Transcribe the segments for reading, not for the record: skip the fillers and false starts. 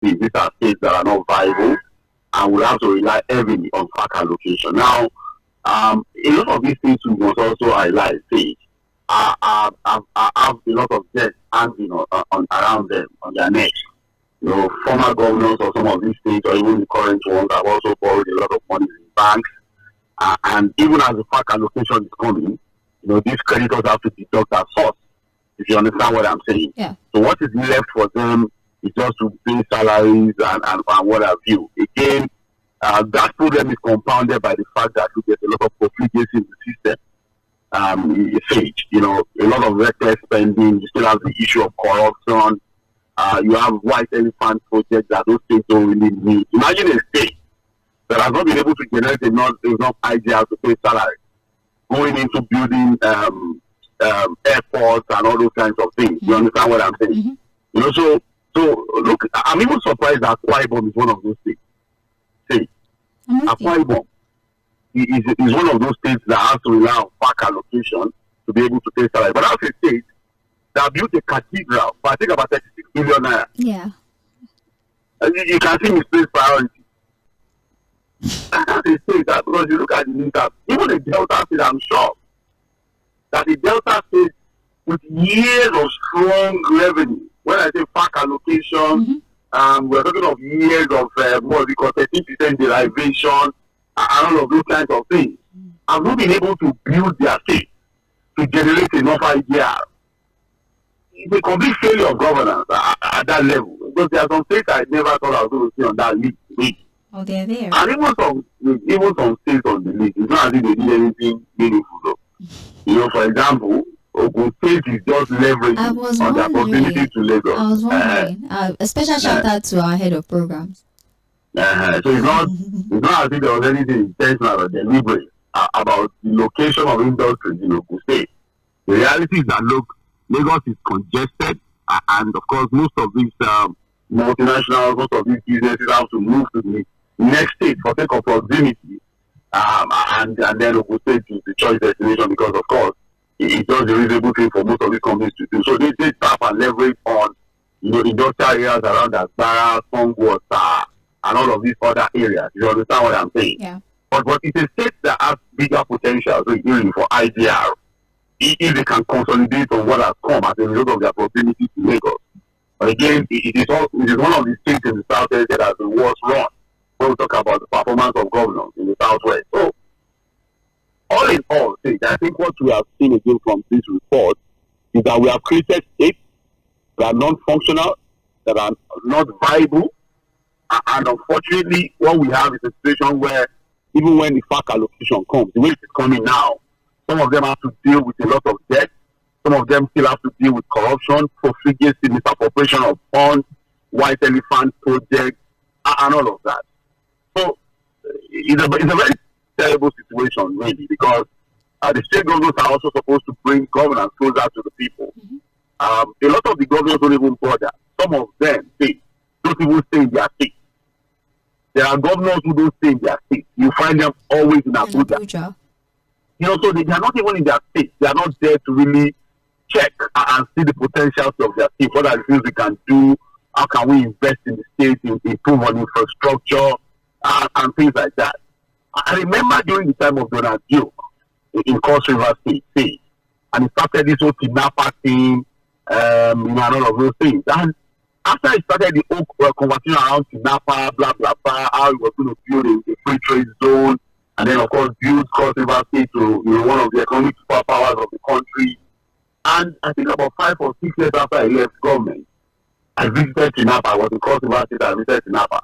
these are states that are not viable, and we have to rely heavily on FAC allocation. Now, a lot of these things we must also highlight, say, have a lot of debt hanging on around them, on their necks. Former governors of some of these states, or even the current ones, have also borrowed a lot of money in banks. And even as the FAC allocation is coming, these creditors have to deduct that source, if you understand what I'm saying. Yeah. So what is left for them is just to pay salaries and what have you. Again, that problem is compounded by the fact that you get a lot of profligacy in the system. A lot of reckless spending. You still have the issue of corruption. You have white elephant projects that those states don't really need. Imagine a state that has not been able to generate enough ideas to pay salary, going into building airports and all those kinds of things. You understand what I'm saying? So look, I'm even surprised that Akwa Ibom is one of those states. Akwa Ibom is one of those states that has to rely on FAC allocation to be able to pay salary. But that's a state that built a cathedral for I think about 36 billion naira. Yeah. You can see misplaced priority. That's a state that, because you look at the data, even the Delta state, I'm sure that the Delta state with years of strong revenue, when I say FAC allocation, we're talking of years of more because 13% derivation and all of those kinds of things, have not been able to build their state to generate enough idea. It's a complete failure of governance at that level. Because there are some states I never thought I was going to see on that list. Oh, they're there. And even some states on the list, it's not as if they did anything meaningful though. For example, Ogun State is just leveraging on their proximity to Lagos. I was wondering. A special shout out to our head of programs. So it's not as if there was anything intentional or deliberate about the location of industries in Ogun State. The reality is that Lagos is congested, and of course, most of these multinationals, most of these businesses have to move to the next state for sake of proximity, and then Ogun State is the choice destination because, of course, it's just a reasonable thing for most of these companies to do. So they tap and leverage on, industrial areas around Asbara, Songwater, and all of these other areas. You understand what I'm saying? Yeah. But it's a state that has bigger potential for IDR. If they can consolidate on what has come as a result of their proximity to Lagos. But again, it is one of the states in the southwest that has the worst run when we talk about the performance of governors in the southwest. So, all in all, I think what we have seen again from this report is that we have created states that are non-functional, that are not viable, and unfortunately, what we have is a situation where even when the FAC allocation comes, the way it is coming now, some of them have to deal with a lot of debt. Some of them still have to deal with corruption, profligacy, misappropriation of funds, white elephant projects, and all of that. So it's a very terrible situation, really, because the state governments are also supposed to bring governance closer to the people. A lot of the governors don't even bother. Some of them don't even stay in their state. There are governors who don't stay in their state. You find them always in Abuja. So they are not even in their state. They are not there to really check and see the potentials of their state. What are the things we can do? How can we invest in the state, improve on infrastructure, and things like that. I remember during the time of Donald Duke in Cᴏᴜ State, and he started this whole kidnapper thing, and all of those things. And after he started the whole conversation around kidnapper, blah, blah, blah, how he was going to build a free trade zone, and then, of course, build Cᴏᴜ State to one of the economic superpowers of the country. And I think about 5 or 6 years after I left government, I visited Tinapa. I was in Cᴏᴜ State, I visited Tinapa.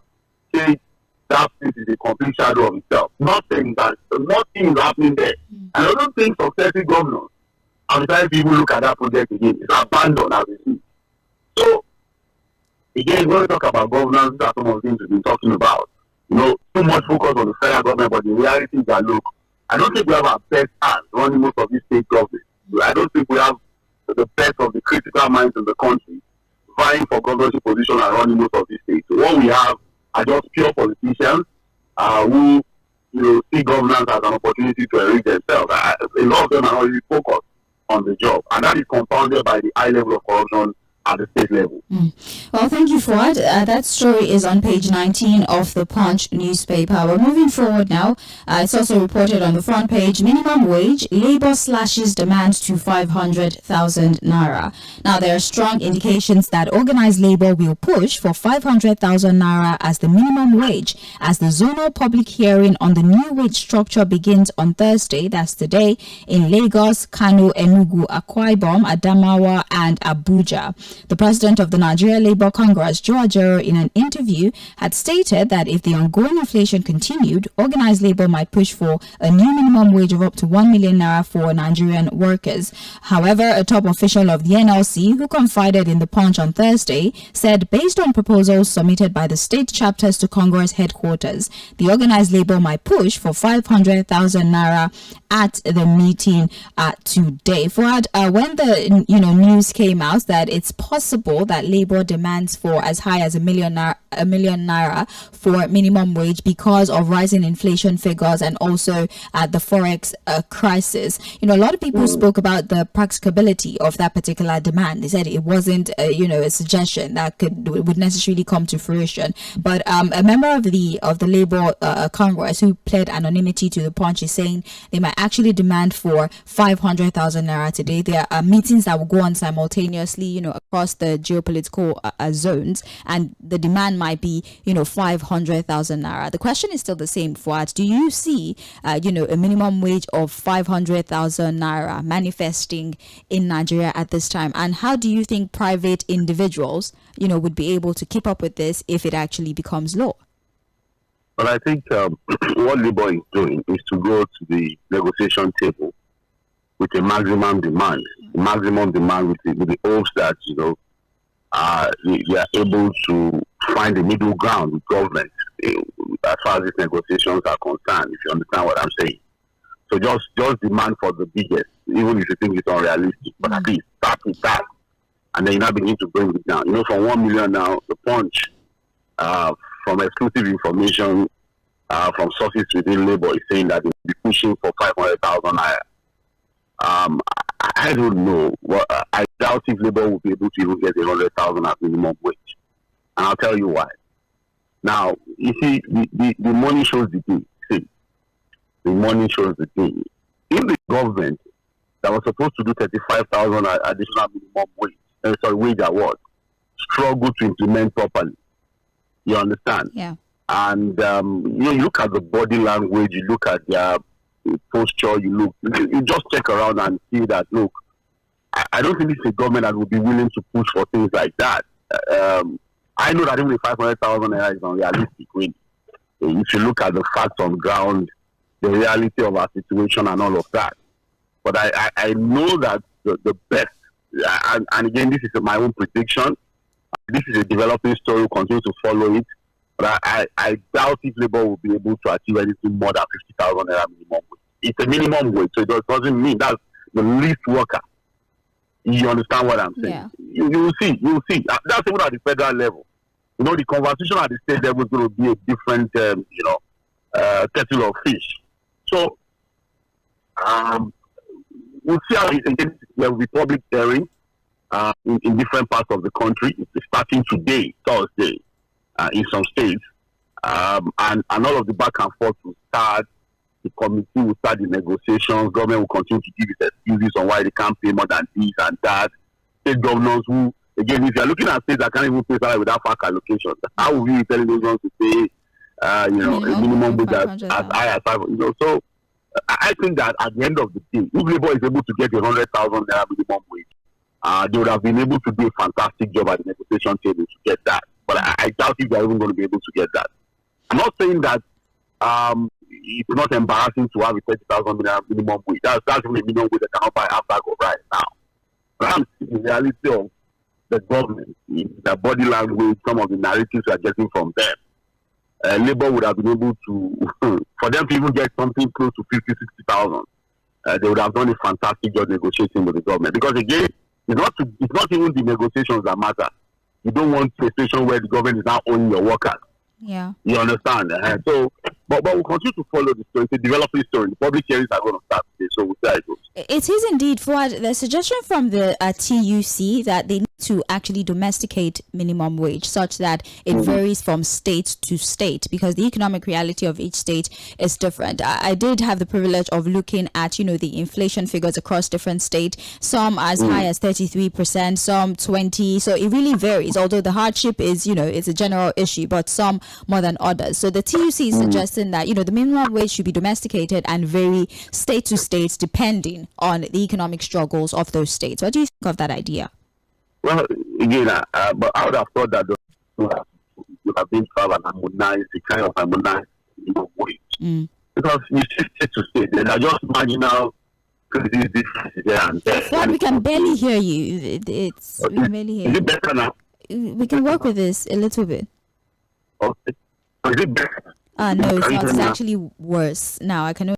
Say that place is a complete shadow of itself. Nothing is happening there. And I don't think successive governors are trying to even look at that project again. It's abandoned as we see. So, again, when we talk about governance, that's some of the things we've been talking about. Too much focus on the federal government, but the reality is that, look, I don't think we have our best hands running most of these state governments. I don't think we have the best of the critical minds in the country vying for governorship position and running most of these states. So what we have are just pure politicians who see governance as an opportunity to enrich themselves. A lot of them are already focused on the job, and that is compounded by the high level of corruption at the state level. Well, thank you, Fuad. That story is on page 19 of the Punch newspaper. We're moving forward now. It's also reported on the front page. Minimum wage, Labour slashes demands to 500,000 naira. Now, there are strong indications that organized Labour will push for 500,000 naira as the minimum wage, as the zonal public hearing on the new wage structure begins on Thursday, that's today, in Lagos, Kano, Enugu, Akwa Ibom, Adamawa, and Abuja. The president of the Nigeria Labour Congress, Joe Ajaero, in an interview, had stated that if the ongoing inflation continued, organized labour might push for a new minimum wage of up to 1 million naira for Nigerian workers. However, a top official of the NLC, who confided in the Punch on Thursday, said based on proposals submitted by the state chapters to Congress headquarters, the organized labour might push for 500,000 naira at the meeting today. Fuad, when the news came out that it's possible that Labour demands for as high as a million naira for minimum wage because of rising inflation figures and also the forex crisis, a lot of people spoke about the practicability of that particular demand. They said it wasn't a suggestion that would necessarily come to fruition. But a member of the Labour Congress who pled anonymity to the Punch is saying they might actually demand for 500,000 naira today. There are meetings that will go on simultaneously, across the geopolitical zones, and the demand might be, 500,000 naira. The question is still the same, Fuad. Do you see, a minimum wage of 500,000 naira manifesting in Nigeria at this time? And how do you think private individuals, would be able to keep up with this if it actually becomes law? But I think what Labour is doing is to go to the negotiation table with a maximum demand, with the hopes that they are able to find a middle ground with government as far as these negotiations are concerned. If you understand what I'm saying, so just demand for the biggest, even if you think it's unrealistic. But at least start with that, and then you now begin to bring it down. From 1 million now, the Punch. From exclusive information from sources within Labour is saying that they'll be pushing for 500,000 naira. I don't know. I doubt if Labour will be able to even get 100,000 as minimum wage. And I'll tell you why. Now, you see, the money shows the day. See, the money shows the day. If the government that was supposed to do 35,000 additional minimum wage award struggle to implement properly, you understand? Yeah. And you look at the body language, you look at their posture, you just check around and see that, look, I don't think it's a government that will be willing to push for things like that. I know that even 500,000 naira is unrealistic, really. If you look at the facts on ground, the reality of our situation and all of that. But I know that the best, and again, this is my own prediction. This is a developing story. We'll continue to follow it. But I doubt if Labour will be able to achieve anything more than 50,000 naira minimum wage. It's a minimum wage, so it doesn't mean that's the least worker. You understand what I'm saying? Yeah. You'll see. That's even at the federal level. The conversation at the state level is going to be a different, kettle of fish. So, we'll see how there will be public hearing in different parts of the country. It's starting today, Thursday, in some states, and all of the back and forth will start. The committee will start the negotiations. Government will continue to give its excuses on why they can't pay more than this and that. State governors who, again, if you're looking at states that can't even pay salary without FAC allocation, how will you be telling those ones to pay, a minimum wage as high as 500? So I think that at the end of the day, if Labour is able to get 100,000 naira minimum wage, they would have been able to do a fantastic job at the negotiation table to get that. But I doubt if they're even going to be able to get that. I'm not saying that it's not embarrassing to have a 30,000 minimum wage. That's even a minimum wage that cannot buy half bag of rice now. But I'm seeing the reality of the government, the body language, some of the narratives we are getting from them. Labour would have been able to, for them to even get something close to 50,000, 60,000, they would have done a fantastic job negotiating with the government. Because again, it's not even the negotiations that matter. You don't want a situation where the government is now owning your workers. Yeah. You understand? But we'll continue to follow the story. It's a developing story. The public hearings are going to start today, so we'll see how it goes. It is indeed, Fuad. The suggestion from the TUC that they to actually domesticate minimum wage such that it varies from state to state, because the economic reality of each state is different. I did have the privilege of looking at, the inflation figures across different states, some as high as 33%, some 20. So it really varies, although the hardship is, it's a general issue, but some more than others. So the TUC is suggesting that, the minimum wage should be domesticated and vary state to state depending on the economic struggles of those states. What do you think of that idea? Well, again, but I would have thought that would have been to have an harmonized, the kind of harmonized wage. Because you see state to state, there are just marginal differences there and there. But we can barely hear you. We can barely hear you. Is it better now? We can work with this a little bit. Okay. Is it better? No, it's not. It's actually worse now. I can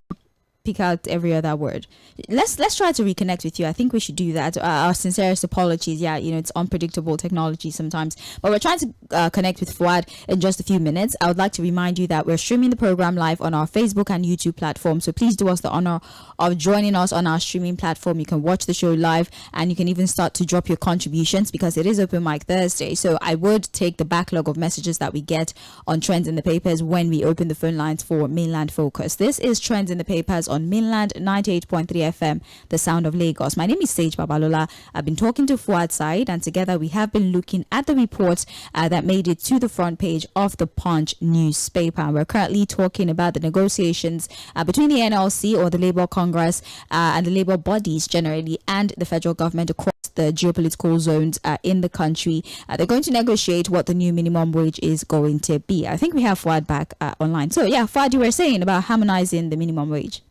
pick out every other word. Let's try to reconnect with you. I think we should do that. Our sincerest apologies. Yeah, it's unpredictable technology sometimes, but we're trying to connect with Fuad in just a few minutes. I would like to remind you that we're streaming the program live on our Facebook and YouTube platform, so please do us the honor of joining us on our streaming platform. You can watch the show live, and you can even start to drop your contributions, because it is Open Mic Thursday. So I would take the backlog of messages that we get on Trends in the Papers when we open the phone lines for Mainland Focus. This is Trends in the Papers on Mainland 98.3 FM, the sound of Lagos. My name is Sage Babalola. I've been talking to Fuad Said, and together we have been looking at the reports that made it to the front page of the Punch newspaper. We're currently talking about the negotiations between the NLC, or the Labour Congress, and the Labour bodies generally, and the federal government across the geopolitical zones in the country. They're going to negotiate what the new minimum wage is going to be. I think we have Fuad back online. So yeah, Fuad, you were saying about harmonizing the minimum wage.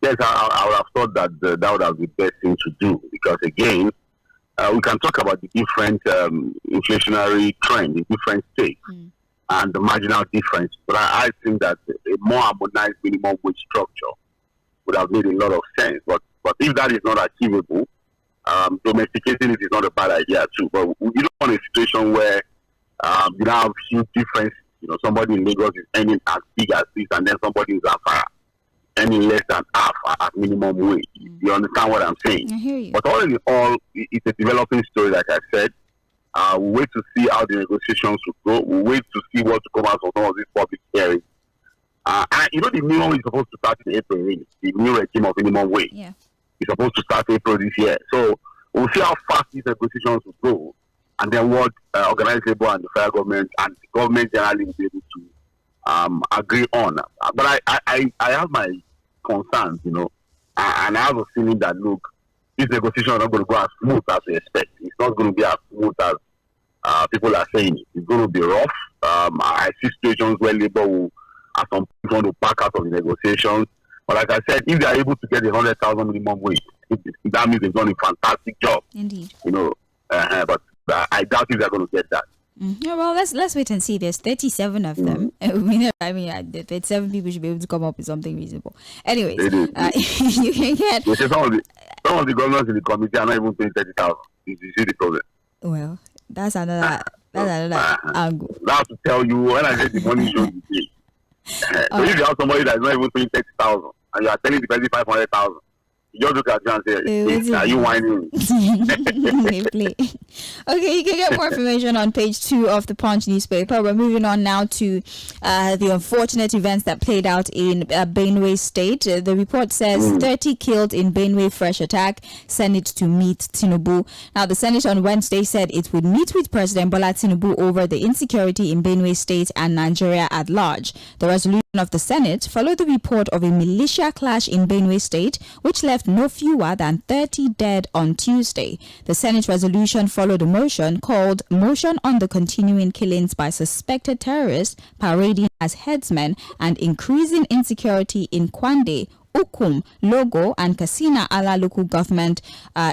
Yes, I would have thought that that would have been the best thing to do, because again, we can talk about the different inflationary trend in different states and the marginal difference, but I think that a more harmonized minimum wage structure would have made a lot of sense. But if that is not achievable, domesticating it is not a bad idea too. But you don't want a situation where you have huge difference. Somebody in Lagos is earning as big as this, and then somebody in Zamfara any less than half at minimum wage. You understand what I'm saying? I hear you. But all in all, it's a developing story, like I said. We'll wait to see how the negotiations will go. We'll wait to see what to come out of some of these public hearings. The minimum is supposed to start in April, really. The new regime of minimum wage. Yeah. It's supposed to start April this year. So we'll see how fast these negotiations will go, and then what organized labor and the federal government and the government generally will be able to agree on. But I have my concerns, and I have a feeling that, look, these negotiations are not going to go as smooth as we expect. It's not going to be as smooth as people are saying it. It's going to be rough. I see situations where labor will, at some point, want to back out of the negotiations. But like I said, if they are able to get the 100,000 minimum wage, that means they've done a fantastic job. Indeed. But I doubt if they're going to get that. Yeah, well, let's wait and see. There's 37 of them. I mean, 37 people should be able to come up with something reasonable. Anyways, you can get. Some of the governors in the committee are not even paying 30,000. You see the problem. Well, that's another angle. That's to tell you, when I get the money shows the pay. So if you have somebody that's not even paying 30,000 and you are telling the person 500,000, you just look at you and say, are you whining? Okay, you can get more information on page 2 of the Punch newspaper. We're moving on now to the unfortunate events that played out in Benue State. The report says 30 killed in Benue fresh attack, Senate to meet Tinubu. Now, the Senate on Wednesday said it would meet with President Bola Tinubu over the insecurity in Benue State and Nigeria at large. The resolution of the Senate followed the report of a militia clash in Benue State, which left no fewer than 30 dead on Tuesday. The Senate resolution followed a motion called Motion on the Continuing Killings by Suspected Terrorists Parading as Headsmen and Increasing Insecurity in Kwande, Ukum, Logo, and Katsina Ala local government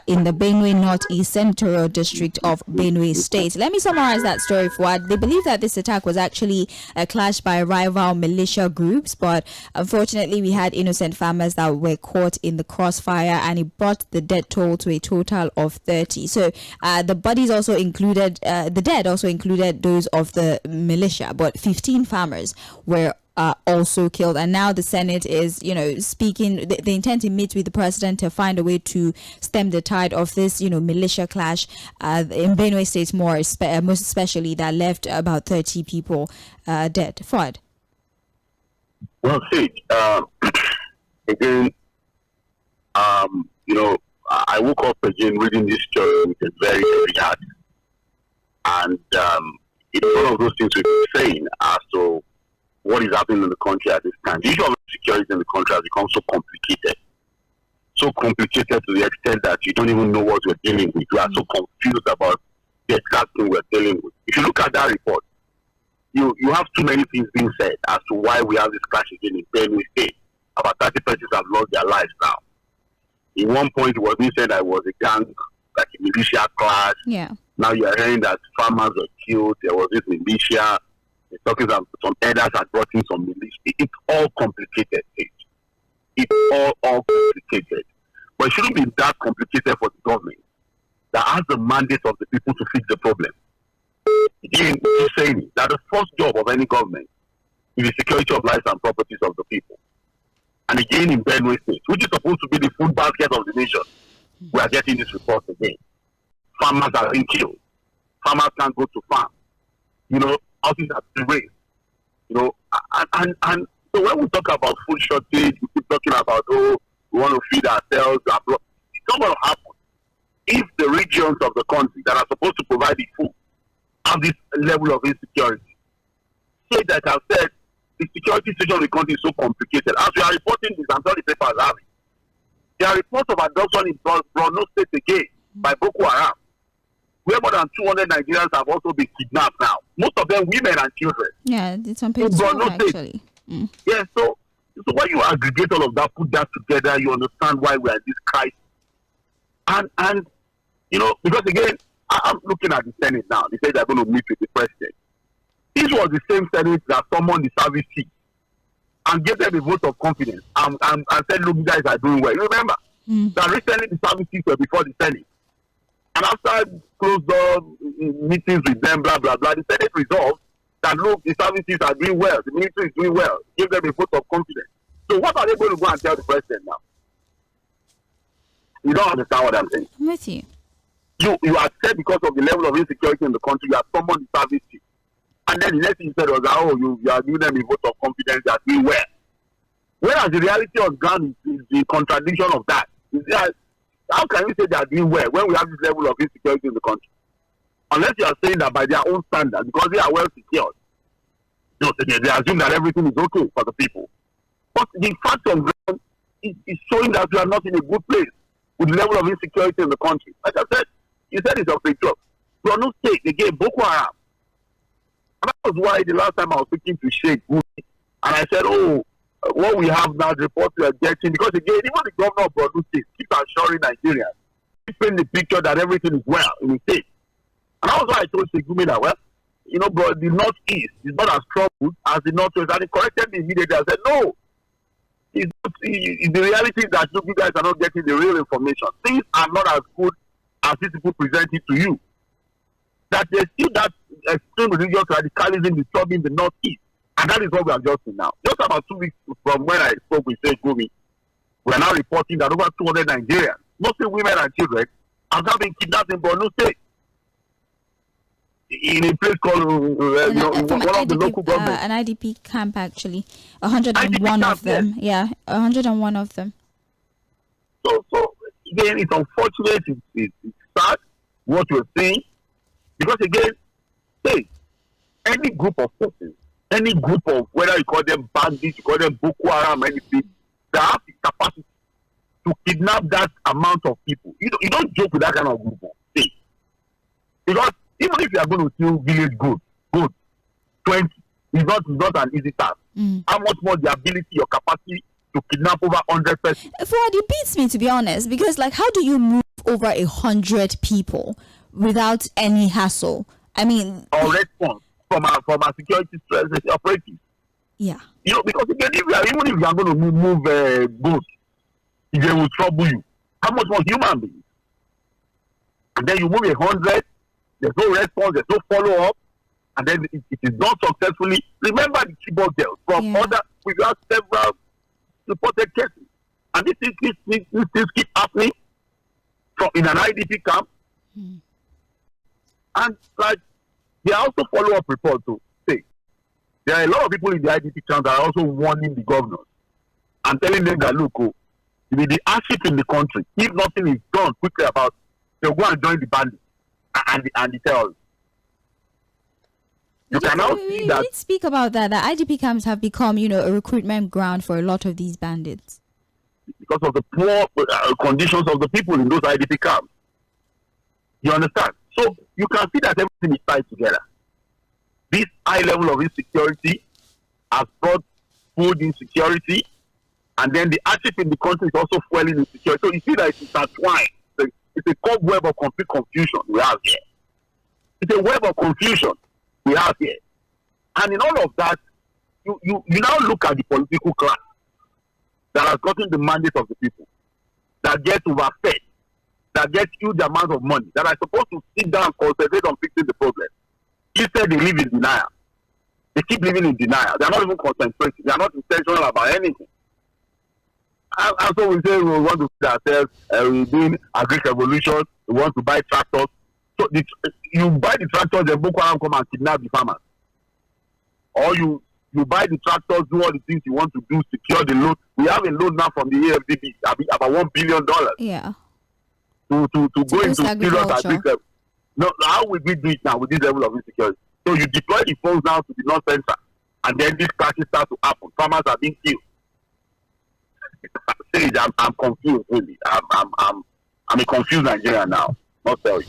in the Benue Northeast Senatorial District of Benue State. Let me summarize that story for what they believe that this attack was actually a clash by rival militia groups, but unfortunately we had innocent farmers that were caught in the crossfire, and it brought the death toll to a total of 30. So the bodies also included, the dead also included those of the militia, but 15 farmers were are also killed. And now the Senate is, speaking, they intend to meet with the president to find a way to stem the tide of this, militia clash in Benue State, most especially, that left about 30 people dead. Fuad. Well, see, again, I woke up again reading this story with a very heavy heart. And it's one of those things we've been saying as to what is happening in the country at this time. The issue of security in the country has become so complicated to the extent that you don't even know what you're dealing with. You are so confused about the exact thing we're dealing with. If you look at that report, you have too many things being said as to why we have this clash again in Benue State. About 30 persons have lost their lives now. In one point, it was being said that it was a gang, like a militia clash. Yeah. Now you are hearing that farmers were killed. There was this militia. They're talking about some elders had brought in some militia. It's all complicated. It's all complicated. But it shouldn't be that complicated for the government that has the mandate of the people to fix the problem. Again, you're saying that the first job of any government is the security of lives and properties of the people. And again, in Benue State, which is supposed to be the food basket of the nation, we are getting this report again. Farmers are being killed. Farmers can't go to farm. Houses are being raised. And so when we talk about food shortage, we keep talking about, we want to feed ourselves. It's not going to happen if the regions of the country that are supposed to provide the food have this level of insecurity. So that I've said, the security situation of the country is so complicated. As we are reporting this, I'm sure the papers have it. There are reports of abduction in Borno State again by Boko Haram, where more than 200 Nigerians have also been kidnapped now. Most of them women and children. Yeah, it's on page 2 actually. Yeah, so when you aggregate all of that, put that together, you understand why we are in this crisis. And because again, I'm looking at the Senate now. They say they're going to meet with the president. This was the same Senate that summoned the service chief and gave them a vote of confidence and said, look, you guys are doing well. You remember that recently the service chiefs were before the Senate. And after closed door meetings with them, blah, blah, blah, the Senate resolved that, look, the services are doing well. The military is doing well. Give them a vote of confidence. So what are they going to go and tell the president now? You don't understand what I'm saying. I'm with you. You are said because of the level of insecurity in the country, you have summoned the service chief. And then the next thing you said was that, you are giving them a vote of confidence that we were. Whereas the reality on ground is the contradiction of that. How can we say they are doing well when we have this level of insecurity in the country? Unless you are saying that by their own standards, because they are well secured, they assume that everything is okay for the people. But the fact on ground is showing that we are not in a good place with the level of insecurity in the country. Like I said, you said it's a fake job. Borno State, they gave Boko Haram. And that was why the last time I was speaking to Sheikh Gumi, and I said, what we have now, the report we are getting, because again, even the governor of Borno State keeps assuring Nigerians, keeping the picture that everything is well in the state. And that was why I told Sheikh Gumi that, bro, the Northeast is not as troubled as the Northwest. And he corrected me immediately. I said, no. The reality is that you guys are not getting the real information. Things are not as good as these people present it to you. That there's still that extreme religious radicalism disturbing the Northeast. And that is what we are just in now. Just about 2 weeks from when I spoke with Sheikh Gumi, we are now reporting that over 200 Nigerians, mostly women and children, have now been kidnapped in Borno State. In a place called one of the local governments. An IDP camp, actually. 101 of them. Yeah, 101 of them. So again, it's unfortunate. It's sad what we're seeing. Because again, any group of persons, any group of, whether you call them bandits, you call them Boko Haram, anything, they have the capacity to kidnap that amount of people. You don't joke with that kind of group. Because even if you are going to steal village goods, 20, it's not an easy task. How much more the ability, your capacity to kidnap over 100 persons? It beats me, to be honest, because how do you move over 100 people without any hassle? I mean, or response from our security operatives. Yeah. Because again, even if you are going to move goods, they will trouble you. How much more human beings? And then you move 100. There's no response, there's no follow-up. and then it is done successfully. Remember the keyboard girls from other, we have several reported cases. And these things keep happening in an IDP camp. And like, there are also follow-up reports to say there are a lot of people in the IDP camp that are also warning the governors and telling them that, look, the hardship in the country, if nothing is done quickly about, they'll go and join the bandits and the terrorists. You can now see that. Let's speak about that. The IDP camps have become, a recruitment ground for a lot of these bandits. Because of the poor conditions of the people in those IDP camps. You understand? So you can see that everything is tied together. This high level of insecurity has brought food insecurity, and then the hardship in the country is also fueling insecurity. So you see that it's intertwined. It's a cobweb of complete confusion we have here. It's a web of confusion we have here. And in all of that, you now look at the political class that has gotten the mandate of the people, that gets overfed, that gets huge amounts of money, that are supposed to sit down and concentrate on fixing the problem. Instead, they live in denial. They keep living in denial. They are not even concentrating. They are not intentional about anything. And so we say we want to feed ourselves, we're doing agric revolution, we want to buy tractors. So you buy the tractors, then Boko Haram come and kidnap the farmers. Or you buy the tractors, do all the things you want to do, secure the loan. We have a loan now from the AFDB, about $1 billion. Yeah. To go into serious agriculture. No, how would we do it now with this level of insecurity? So you deploy the funds now to the North Central, and then these crashes start to happen. Farmers are being killed. I'm confused, really. I'm a confused Nigerian now. Not tell you.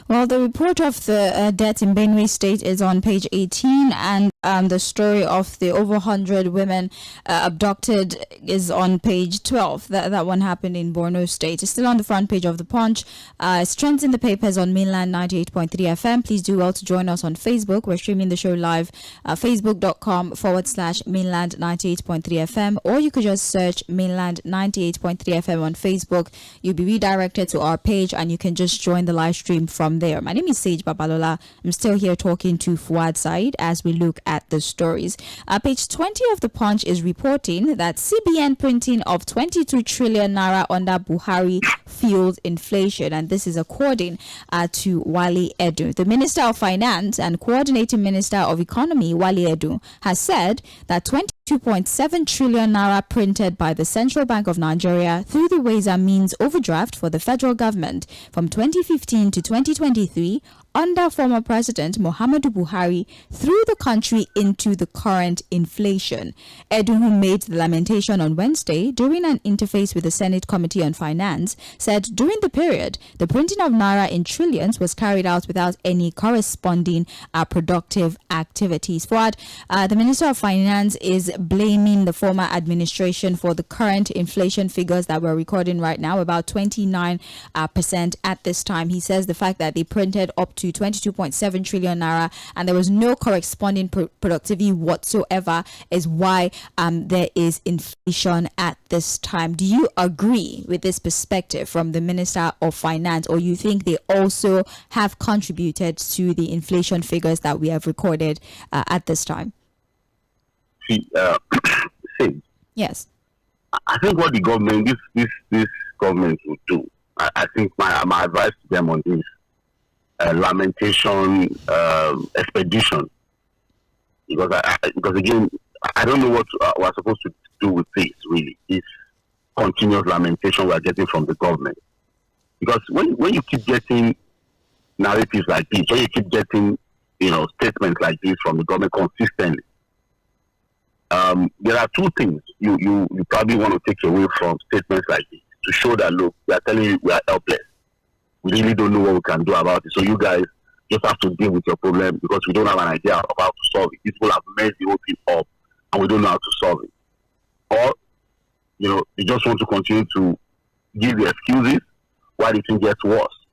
Well, the report of the death in Benue State is on page 18, and the story of the over 100 women abducted is on page 12. That one happened in Borno State. It's still on the front page of the Punch. It's trends in the papers on Mainland 98.3 FM. Please do well to join us on Facebook. We're streaming the show live, facebook.com/Mainland 98.3 FM, or you could just search Mainland 98.3 FM on Facebook. You'll be redirected to our page, and you can just join the live stream from there. My name is Sage Babalola. I'm still here talking to Fuad Said as we look at the stories. Page 20 of the Punch is reporting that CBN printing of 22 trillion naira under Buhari fueled inflation, and this is according to Wale Edu. The Minister of Finance and Coordinating Minister of Economy, Wale Edu, has said that 22.7 trillion naira printed by the Central Bank of Nigeria through the Ways and Means overdraft for the federal government from 2015 to 2023 under former President Muhammadu Buhari threw the country into the current inflation. Edu, who made the lamentation on Wednesday during an interface with the Senate Committee on Finance, said during the period, the printing of naira in trillions was carried out without any corresponding productive activities. Fuad, the Minister of Finance is blaming the former administration for the current inflation figures that we're recording right now, about 29% at this time. He says the fact that they printed up to 22.7 trillion naira and there was no corresponding productivity whatsoever is why there is inflation at this time. Do you agree with this perspective from the Minister of Finance, or you think they also have contributed to the inflation figures that we have recorded at this time? Yes. I think what the government, this government would do, I think my advice to them on this lamentation expedition, because again, I don't know what we're supposed to do with this, really, this continuous lamentation we're getting from the government. Because when you keep getting narratives like this, when you keep getting statements like this from the government consistently, there are two things you probably want to take away from statements like this to show that, look, we are telling you we are helpless. We really don't know what we can do about it. So you guys just have to deal with your problem because we don't have an idea of how to solve it. These people have messed the whole thing up and we don't know how to solve it. Or, they just want to continue to give the excuses while the thing gets worse.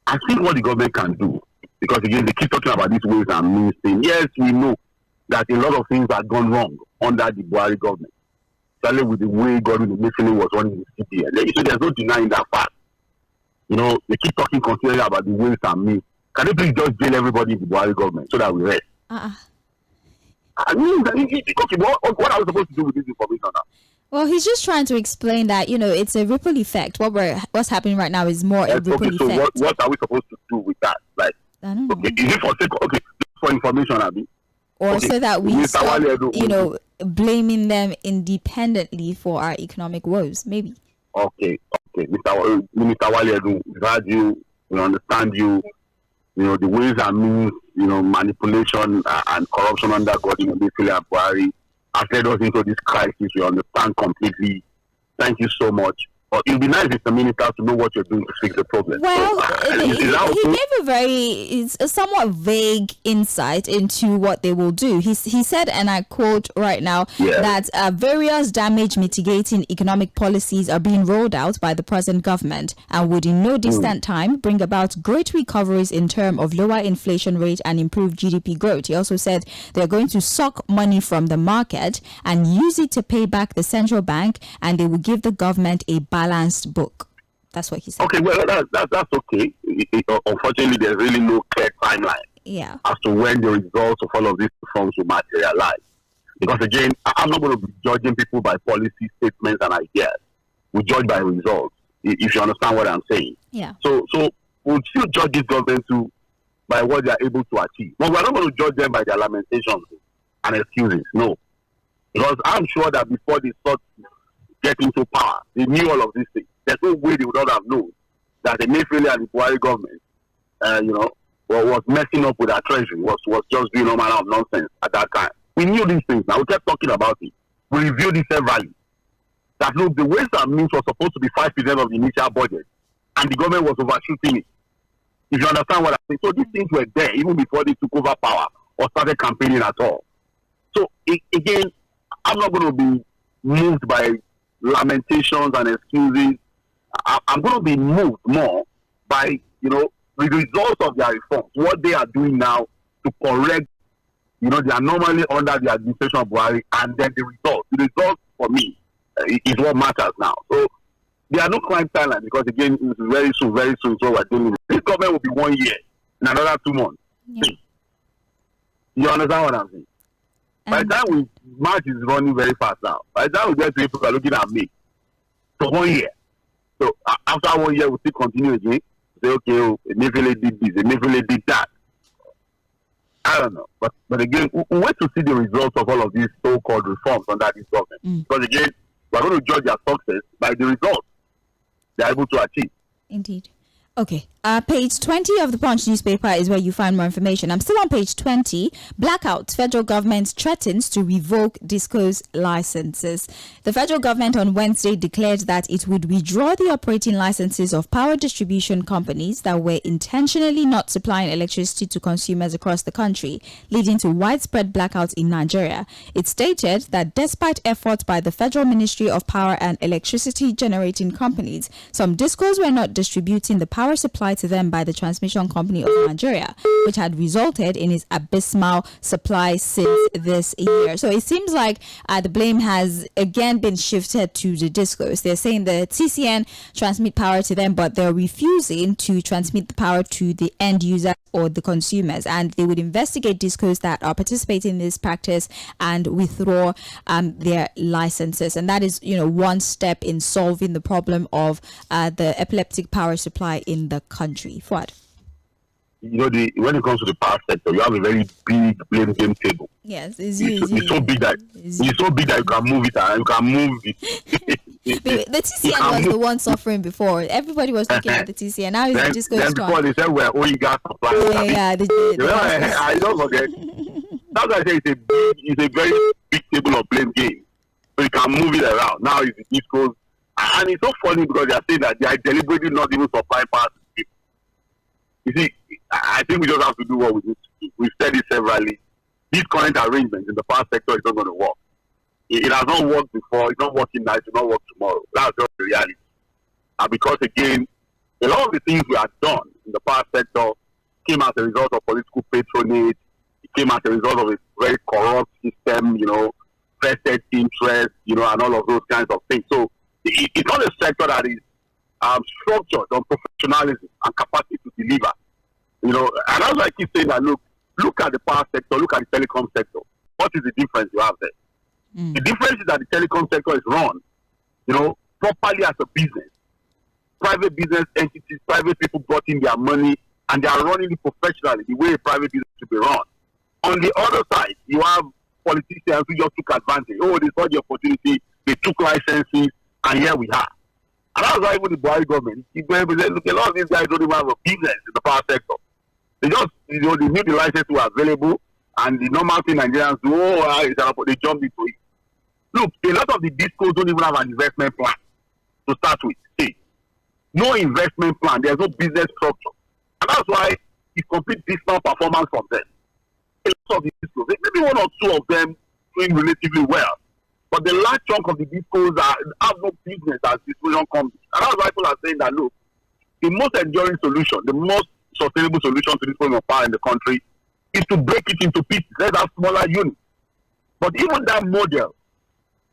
I think what the government can do, because again, they keep talking about these ways and means thing. Yes, we know that a lot of things have gone wrong under the Buhari government, especially with the way government initially was running the CBN. So there's no denying that fact. They keep talking continually about the ways and means. Can they please just jail everybody in the Buhari government so that we rest? I mean, okay, what are we supposed to do with this information now? Well, he's just trying to explain that, it's a ripple effect. What's happening right now is more a ripple effect. So what are we supposed to do with that? Like, I don't know. Okay, is it for information, Abi? Or so that we stop, blaming them independently for our economic woes, maybe. Okay. Minister Wale, we've heard you, we understand you, the ways and means, manipulation and corruption under God, Emefiele and Buhari has led us into this crisis. We understand completely. Thank you so much. But it would be nice if the minister to know what you're doing to fix the problem. Well, he gave a somewhat vague insight into what they will do. He said, and I quote right now, that various damage mitigating economic policies are being rolled out by the present government and would in no distant time bring about great recoveries in terms of lower inflation rate and improved GDP growth. He also said they're going to suck money from the market and use it to pay back the central bank, and they will give the government a balanced book. That's what he said. Okay, well, that's okay. Unfortunately, there's really no clear timeline as to when the results of all of these reforms will materialize. Because again, I'm not going to be judging people by policy statements and ideas. We judge by results, if you understand what I'm saying. Yeah. So we'll still judge this government by what they are able to achieve. But we're not going to judge them by their lamentations and excuses. No. Because I'm sure that before they start get into power, they knew all of these things. There's no way they would not have known that the Emefiele and the Buhari government, was messing up with our treasury, was just doing all manner of nonsense at that time. We knew these things. Now we kept talking about it. We reviewed this severally. That look, the ways and means was supposed to be 5% of the initial budget, and the government was overshooting it. If you understand what I'm saying, so these things were there even before they took over power or started campaigning at all. So again, I'm not going to be moved by lamentations and excuses. I'm going to be moved more by, the results of their reforms, what they are doing now to correct, they are normally under the administration of Buhari, and then the results for me is what matters now. So there are no crime timeline because again, it's very soon, so we're dealing with. This government will be 1 year in another 2 months. Yeah. You understand what I'm saying? By the time March is running very fast now. By the time we get to April, we're looking at May. For 1 year. So after 1 year, we'll still continue again. Say, okay, Emefiele did this, Emefiele did that. I don't know. But again, we wait to see the results of all of these so-called reforms under this government. Because again, we're going to judge their success by the results they're able to achieve. Indeed. Okay, page 20 of the Punch newspaper is where you find more information. I'm still on page 20. Blackout. Federal government threatens to revoke DISCO's licenses. The federal government on Wednesday declared that it would withdraw the operating licenses of power distribution companies that were intentionally not supplying electricity to consumers across the country, leading to widespread blackouts in Nigeria. It stated that despite efforts by the Federal Ministry of Power and Electricity Generating Companies, some DISCOs were not distributing the power supply to them by the Transmission Company of Nigeria, which had resulted in its abysmal supply since this year. So it seems like the blame has again been shifted to the DISCOs. They're saying the TCN transmit power to them, but they're refusing to transmit the power to the end user or the consumers, and they would investigate DISCOs that are participating in this practice and withdraw their licenses. And that is, one step in solving the problem of the epileptic power supply in the country. What? When it comes to the power sector, you have a very big blame game table. Yes, it's so big that you can move it and you can move it. The TCN was the one suffering before. Everybody was looking at the TCN. Now it's just going strong. Before they said we're owing gas supply. I don't forget. That's why I say it's a very big table of blame game. So you can move it around. Now it's the East Coast. And it's so funny because they are saying that they are deliberately not even supplying power to people. You see, I think we just have to do what we need to do. We've said it severally. These current arrangements in the power sector is not going to work. It has not worked before. It's not working now. It will not work tomorrow. That's just the reality. And because, again, a lot of the things we have done in the power sector came as a result of political patronage. It came as a result of a very corrupt system, vested interest, and all of those kinds of things. So it's not a sector that is structured on professionalism and capacity to deliver. And that's why I keep saying that, look at the power sector, look at the telecom sector. What is the difference you have there? The difference is that the telecom sector is run, properly as a business. Private business entities, private people brought in their money, and they are running it professionally, the way a private business should be run. On the other side, you have politicians who just took advantage. Oh, they saw the opportunity, they took licenses, and here we are. And that's why even the Buhari government, look, a lot of these guys don't even have a business in the power sector. They just, they knew the licenses were available, and the normal thing Nigerians do, they jumped into it. Look, a lot of the discos don't even have an investment plan to start with. See, no investment plan, there's no business structure. And that's why it's complete dismal performance from them. A lot of the discos, maybe one or two of them doing relatively well. But the large chunk of the discos have no business as distribution companies. And that's why people are saying that, look, the most enduring solution, the most sustainable solution to this problem of power in the country is to break it into pieces. Let's have smaller units. But even that model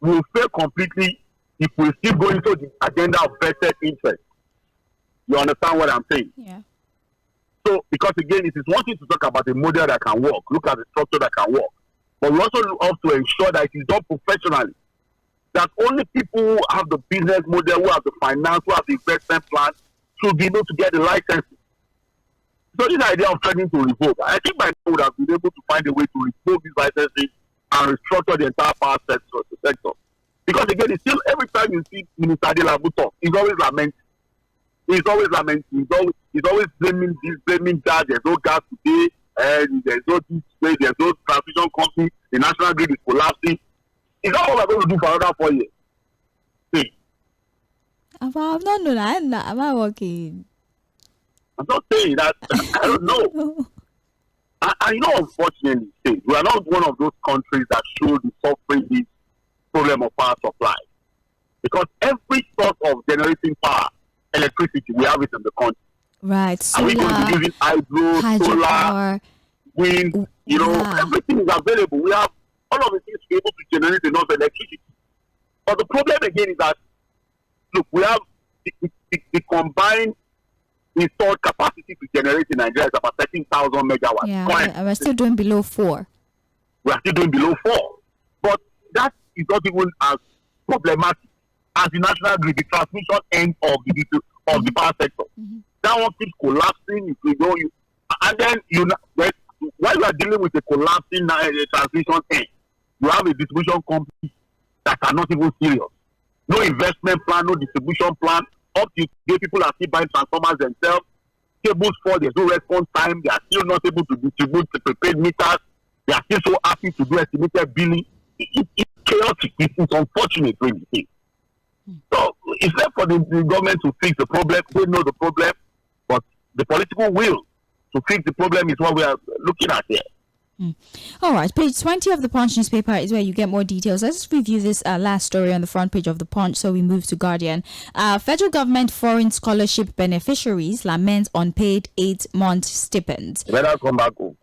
will fail completely if we still go into the agenda of vested interest. You understand what I'm saying? Yeah. So, because again, it is one thing to talk about a model that can work, look at the structure that can work. But we also have to ensure that it is done professionally. That only people who have the business model, who have the finance, who have the investment plan, should be able to get the license. So this idea of trying to revoke, I think by now would have been able to find a way to revoke these licenses and restructure the entire power sector. Because again, it's still, every time you see Minister Adelabu talk, he's always lamenting. He's always blaming this, blaming that. There's no gas today, and there's no this way, there's no transmission company, the national grid is collapsing. Is that what we're going to do for another 4 years? See. I'm not doing that. I'm not working. I'm not saying that. I don't know. And unfortunately, we are not one of those countries that should be suffering this problem of power supply. Because every source of generating power, electricity, we have it in the country. Right. Solar, are we going to be using hydro, solar, power, wind? Everything is available. We have all of the things to be able to generate enough electricity. But the problem again is that, look, we have the combined installed capacity to generate in Nigeria is about 13,000 megawatts. Yeah, we're still doing below 4. We are still doing below 4. But that is not even as problematic as the national grid, the transmission end of the power sector. Mm-hmm. That one keeps collapsing. And then while you are dealing with a collapsing transmission end, you have a distribution company that are not even serious. No investment plan, no distribution plan. Up to today, people are still buying transformers themselves. Cables fall, there's no response time. They are still not able to distribute the prepaid meters. They are still so happy to do estimated billing. It's chaotic. It's unfortunate, really. So it's left for the government to fix the problem. They know the problem, but the political will to fix the problem is what we are looking at here. All right, page 20 of the Punch newspaper is where you get more details. Let's review this last story on the front page of the Punch, so we move to Guardian. Federal government foreign scholarship beneficiaries lament unpaid 8-month stipends. Better come back home.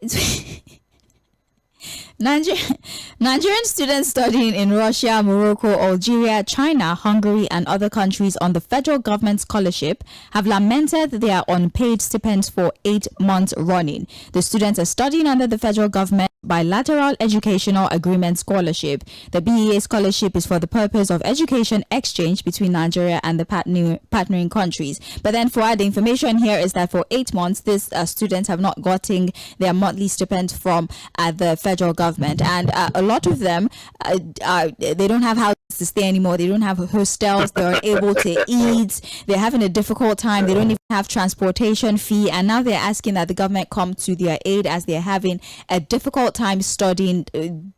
Nigerian students studying in Russia, Morocco, Algeria, China, Hungary, and other countries on the federal government scholarship have lamented their unpaid stipends for 8 months running. The students are studying under the federal government bilateral educational agreement scholarship. The BEA scholarship is for the purpose of education exchange between Nigeria and the partnering countries. But then for the information here is that for 8 months, these students have not gotten their monthly stipend from the federal government, and a lot of them they don't have houses to stay anymore. They don't have hostels. They're unable to eat. They're having a difficult time. They don't even have transportation fee, and now they're asking that the government come to their aid as they're having a difficult time studying,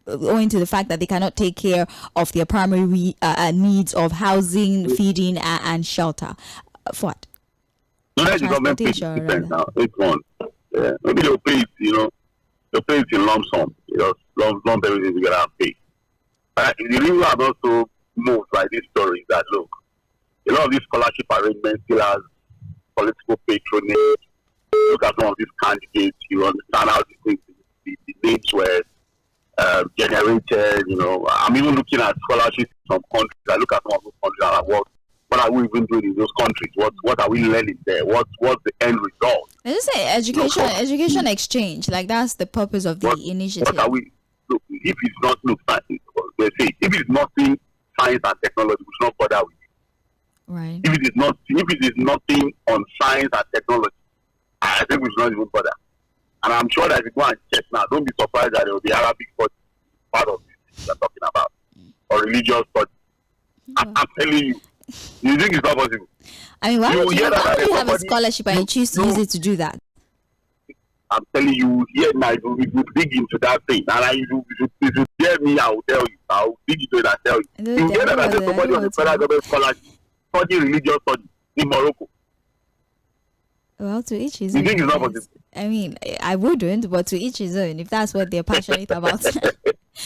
owing to the fact that they cannot take care of their primary needs of housing, feeding, and shelter. What? No, that's the government pays now. 8 months. Yeah, maybe they'll pay it. They'll pay it in lump sum. Lump everything together and pay. The reason I'm also moved by this story is that, look, a lot of these scholarship arrangements still has political patronage. Look at some of these candidates, you understand how the names were generated. I'm even looking at scholarships in some countries. I look at some of those countries that have worked What are we even doing in those countries? What are we learning there? What's the end result? I just say education exchange. Like that's the purpose of the initiative. What are we? Look, if it's not they say if it's nothing science and technology, we should not bother with it. Right. If it is nothing on science and technology, I think we should not even bother. And I'm sure that if you go and check now, don't be surprised that there will be Arabic studies part of this we're talking about, or religious studies. I'm telling you. You think it's not possible? I mean, why would you have a scholarship and you choose to use it to do that? I'm telling you, here now, if you dig into that thing, and if you hear me, I will tell you. I will dig into it and tell you. You hear that there's somebody on the federal government scholarship studying religious studies in Morocco. Well, to each his own. You think it's not possible? I mean, I wouldn't, but to each his own, if that's what they're passionate about.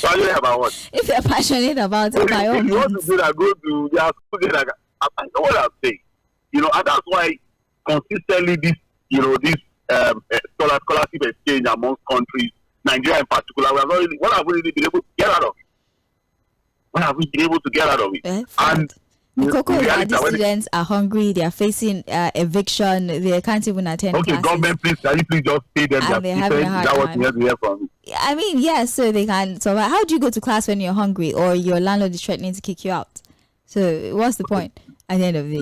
Passionate about what? If they're passionate about it, by all means. If you want to do that, go to their school. I know what I'm saying. You know, and that's why consistently this scholarship exchange amongst countries, Nigeria in particular, what have we really been able to get out of it? What have we been able to get out of it? And the students are hungry, they are facing eviction, they can't even attend classes. Government, please, can you please just pay them and they're having a hard time. What you hear from me? I mean, yes, so they can survive. How do you go to class when you're hungry or your landlord is threatening to kick you out? So what's the point at the end of the day?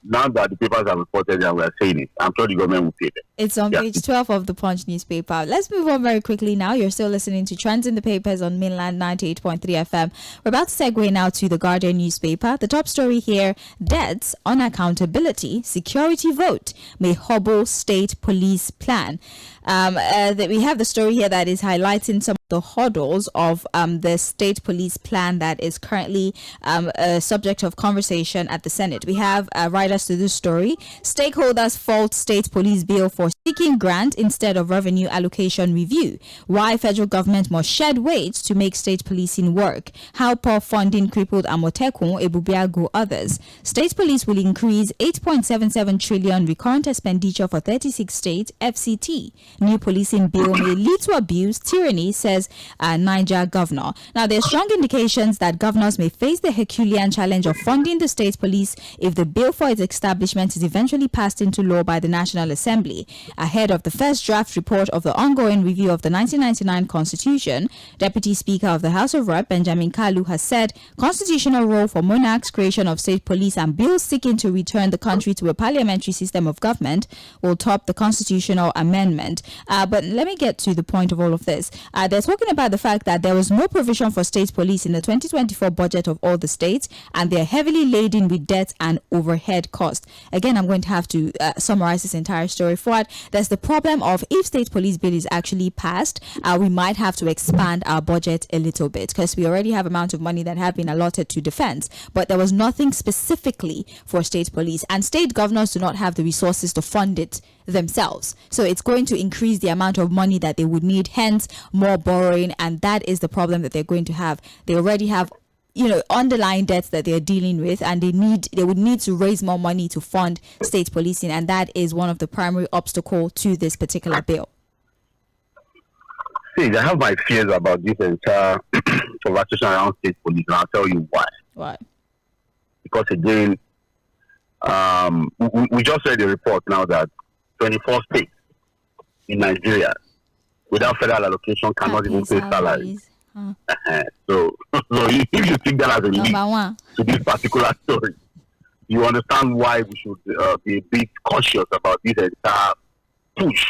Now that the papers are reported and we are saying it, I'm sure the government will pay them. It's on page 12 of the Punch newspaper. Let's move on very quickly now. You're still listening to Trends in the Papers on Mainland 98.3 FM. We're about to segue now to the Guardian newspaper. The top story here, debts, unaccountability, security vote may hobble state police plan. We have the story here that is highlighting some of the hurdles of the state police plan that is currently a subject of conversation at the Senate. We have writers to this story. Stakeholders fault state police bill for seeking grant instead of revenue allocation review. Why federal government must shed weight to make state policing work. How poor funding crippled Amotekun, Ebubiago, others. State police will increase 8.77 trillion recurrent expenditure for 36 states. FCT. New policing bill may lead to abuse, tyranny, says Niger governor. Now, there are strong indications that governors may face the Herculean challenge of funding the state police if the bill for its establishment is eventually passed into law by the National Assembly. Ahead of the first draft report of the ongoing review of the 1999 Constitution, Deputy Speaker of the House of Rep, Benjamin Kalu, has said constitutional role for monarchs, creation of state police, and bills seeking to return the country to a parliamentary system of government will top the constitutional amendment. But let me get to the point of all of this. They're talking about the fact that there was no provision for state police in the 2024 budget of all the states, and they're heavily laden with debt and overhead cost. Again, I'm going to have to summarize this entire story for it. There's the problem of if state police bill is actually passed, we might have to expand our budget a little bit because we already have amount of money that have been allotted to defense, but there was nothing specifically for state police, and state governors do not have the resources to fund it themselves. So it's going to increase the amount of money that they would need, hence more borrowing, and that is the problem that they're going to have. They already have underlying debts that they're dealing with, and they would need to raise more money to fund state policing, and that is one of the primary obstacles to this particular bill. See, I have my fears about this entire conversation around state police, and I'll tell you why. Why? Because again, we just read the report now that 24 states in Nigeria without federal allocation cannot even pay salaries. So if you think that as a link to this particular story, you understand why we should be a bit cautious about this entire push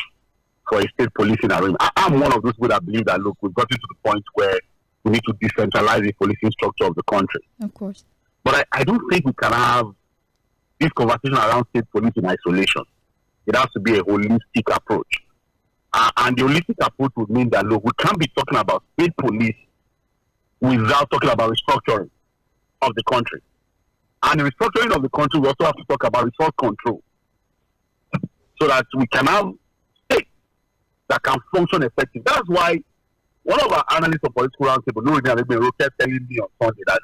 for a state policing arrangement. I'm one of those people that believe that, look, we've gotten to the point where we need to decentralize the policing structure of the country. Of course. But I don't think we can have this conversation around state police in isolation. It has to be a holistic approach. And the holistic approach would mean that, look, we can't be talking about state police without talking about restructuring of the country. And the restructuring of the country, we also have to talk about resource control so that we can have states that can function effectively. That's why one of our analysts of political roundtable, kept telling me on Sunday that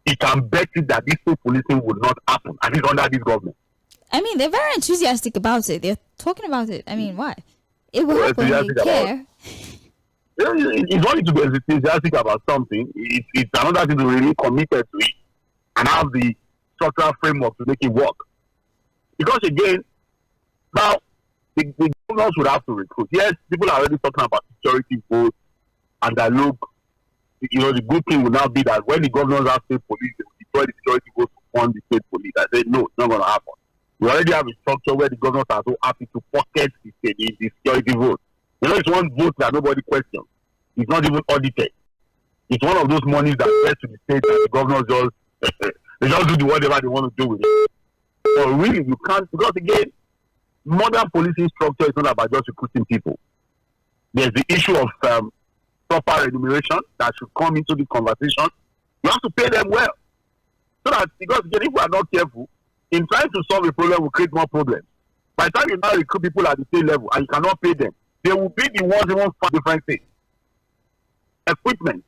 he can bet it that this state policing would not happen, at least under this government. I mean, they're very enthusiastic about it. They're talking about it. I mean, why? It will happen. They care. It's only to be enthusiastic about something. It's another thing to really committed to it and have the structural framework to make it work. Because again, now the governors would have to recruit. Yes, people are already talking about security votes, and that look, the good thing would now be that when the governors have state police, they will deploy the security votes to fund the state police. I said no, it's not going to happen. We already have a structure where the governors are so happy to pocket the security vote. It's one vote that nobody questions. It's not even audited. It's one of those monies that goes to the state and the governors just they just do whatever they want to do with it. But really, you can't, because again, modern policing structure is not about just recruiting people. There's the issue of proper remuneration that should come into the conversation. You have to pay them well. So that, because again, if we are not careful, in trying to solve a problem, we create more problems. By the time you now recruit people at the same level and you cannot pay them, they will be the ones who want different things. Equipment,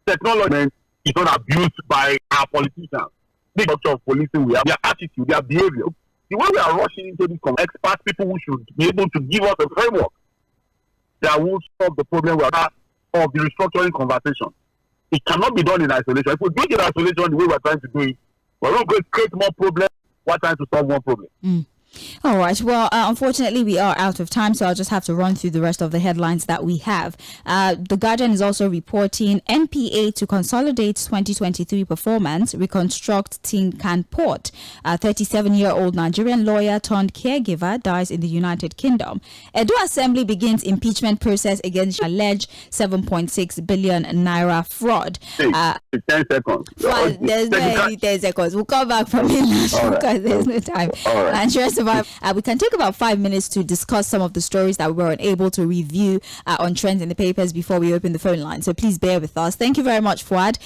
technology is not abused by our politicians. The structure of policing, we have their attitude, their behavior. The way we are rushing into this, expert people who should be able to give us a framework that will solve the problem we have of the restructuring conversation. It cannot be done in isolation. If we do it in isolation the way we're trying to do it, we're going to create more problems. We're trying to solve one problem. All right. Well, unfortunately, we are out of time, so I'll just have to run through the rest of the headlines that we have. The Guardian is also reporting NPA to consolidate 2023 performance, reconstruct Tin Can Port. A 37-year-old Nigerian lawyer turned caregiver dies in the United Kingdom. Edo Assembly begins impeachment process against alleged 7.6 billion naira fraud. 10 seconds. There's no any 10 seconds. We'll come back from it because there's no time. And we can take about 5 minutes to discuss some of the stories that we were unable to review on trends in the papers before we open the phone line. So please bear with us. Thank you very much, Fuad.